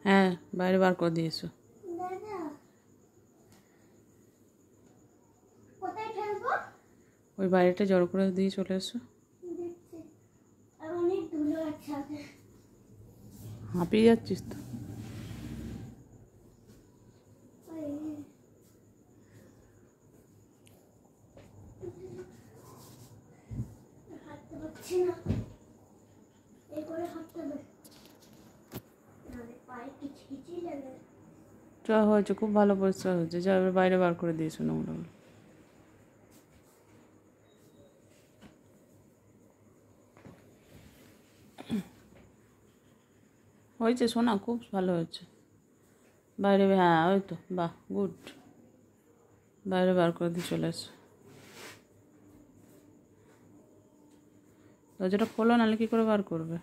হ্যাঁ, বাইরে বার করে দিয়েছো। ওই বাইরেটা জড়ো করে দিয়ে চলে এসো। হাঁপিয়ে যাচ্ছিস তো। যা হয়েছে, খুব ভালো পরিষ্কার হয়েছে। যা এবার বাইরে বার করে দিয়েছো নোংরাগুলো। হয়েছে সোনা, খুব ভালো হয়েছে। বাইরে, হ্যাঁ ওই তো, বাহ, গুড। বাইরে বার করে দিয়ে চলে এসো। দরজাটা খোলো, নাহলে কী করে বার করবে?